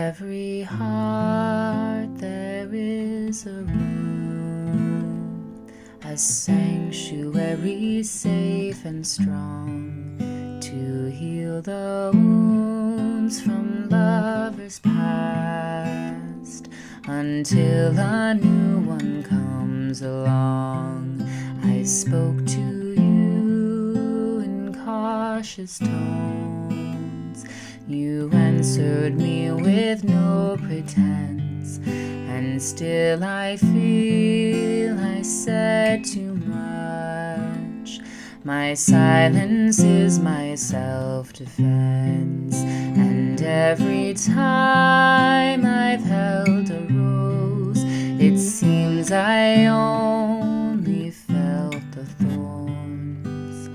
every heart there is a room, a sanctuary safe and strong, to heal the wounds from lovers past, until a new one comes along. I spoke to you in cautious tones. You answered me with no pretense, and still I feel I said too much. My silence is my self-defense, and every time I've held a rose, it seems I only felt the thorns.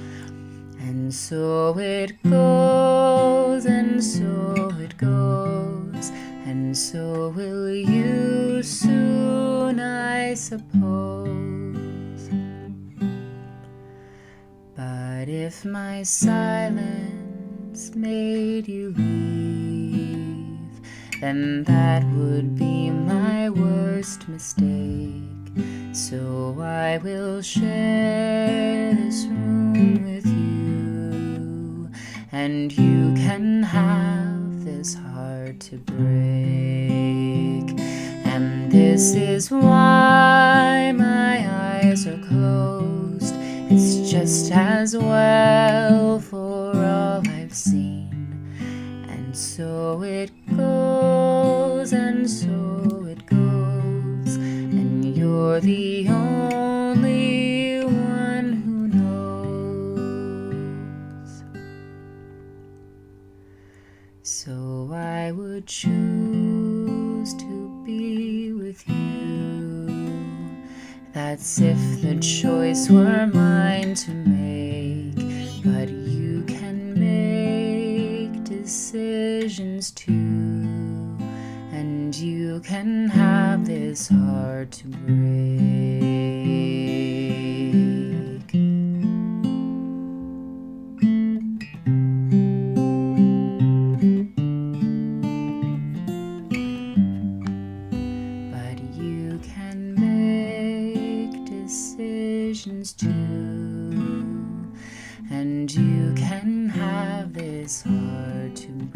And so it goes, and so it goes, and so will you soon, I suppose. But if my silence made you leave, then that would be my worst mistake. So I will share this room with you, and you can have this heart to break. And this is why my eyes are closed. It's just as well for all I've seen. And so it goes, and so it goes, and you're the only one who knows. So I would choose to be with you. That's if the choice were mine to make. But you can make decisions too, and you can have this heart to break. But you can make decisions too, and you can have this heart to break.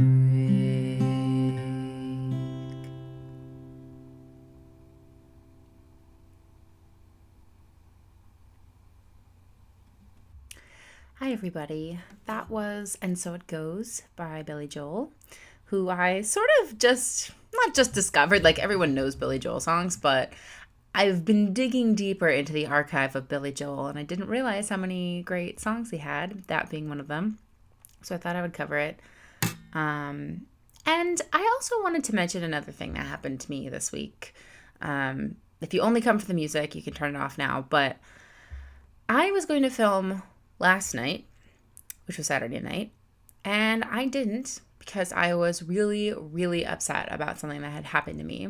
Hi everybody, that was And So It Goes by Billy Joel, who I sort of not just discovered, like everyone knows Billy Joel songs, but I've been digging deeper into the archive of Billy Joel, and I didn't realize how many great songs he had, that being one of them. So I thought I would cover it. And I also wanted to mention another thing that happened to me this week. If you only come for the music, you can turn it off now. But I was going to film last night, which was Saturday night, and I didn't because I was really, really upset about something that had happened to me,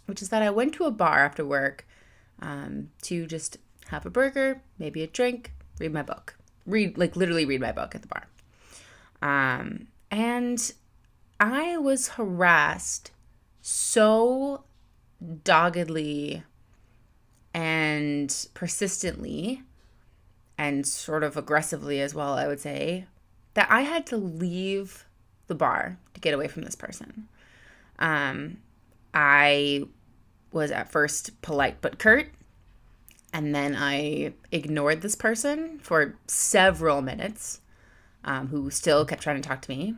which is that I went to a bar after work to just have a burger, maybe a drink, read my book. Literally read my book at the bar. And I was harassed so doggedly and persistently and sort of aggressively as well, I would say, that I had to leave the bar to get away from this person. I was at first polite but curt, and then I ignored this person for several minutes, who still kept trying to talk to me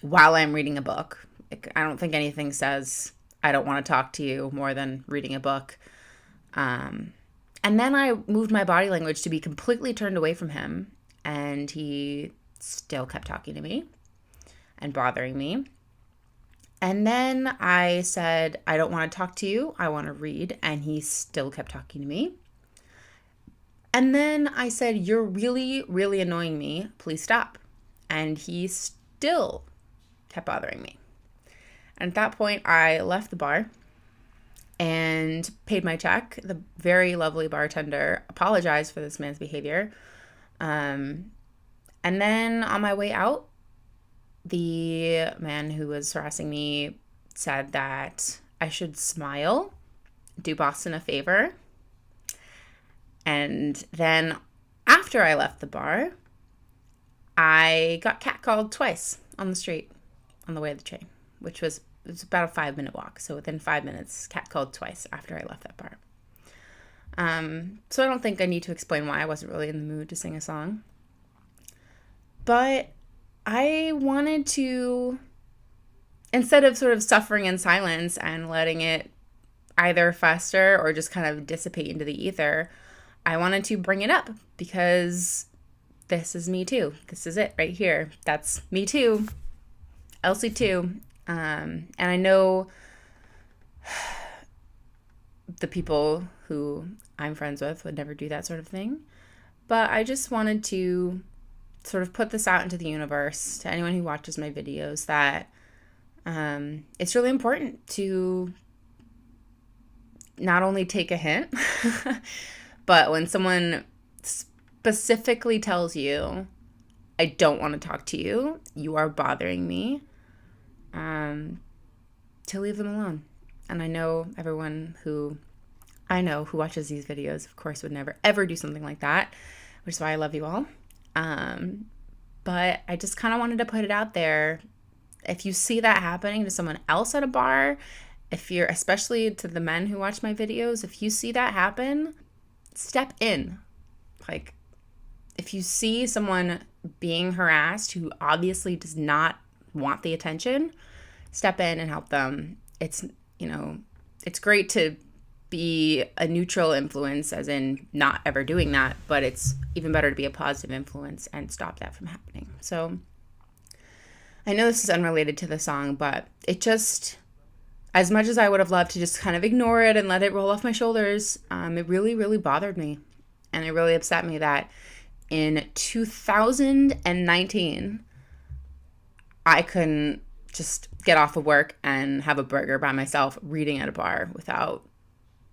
while I'm reading a book. I don't think anything says I don't want to talk to you more than reading a book. And then I moved my body language to be completely turned away from him, and he still kept talking to me and bothering me. And then I said, I don't want to talk to you, I want to read, and he still kept talking to me. And then I said, you're really, really annoying me, please stop. And he still kept bothering me. And at that point, I left the bar and paid my check. The very lovely bartender apologized for this man's behavior. And then on my way out, the man who was harassing me said that I should smile, do Boston a favor. And then after I left the bar, I got catcalled twice on the street on the way to the train, which was, it was about a 5-minute walk. So within 5 minutes, catcalled twice after I left that bar. So I don't think I need to explain why I wasn't really in the mood to sing a song. But I wanted to, instead of sort of suffering in silence and letting it either fester or just kind of dissipate into the ether, I wanted to bring it up because this is me too. This is it right here. That's me too. Elsie too. And I know the people who I'm friends with would never do that sort of thing. But I just wanted to sort of put this out into the universe to anyone who watches my videos that it's really important to not only take a hint, but when someone specifically tells you, I don't want to talk to you, you are bothering me, to leave them alone. And I know everyone who watches these videos, of course, would never ever do something like that, which is why I love you all. But I just kind of wanted to put it out there. If you see that happening to someone else at a bar, if you're, especially to the men who watch my videos, if you see that happen, step in. Like, if you see someone being harassed who obviously does not want the attention, step in and help them. It's, it's great to be a neutral influence, as in not ever doing that, but it's even better to be a positive influence and stop that from happening. So I know this is unrelated to the song, but it just, as much as I would have loved to just kind of ignore it and let it roll off my shoulders, it really, really bothered me. And it really upset me that in 2019, I couldn't just get off of work and have a burger by myself reading at a bar without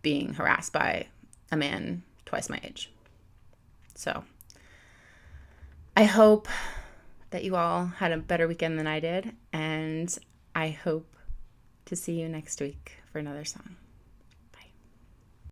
being harassed by a man twice my age. So I hope that you all had a better weekend than I did, and I hope to see you next week for another song.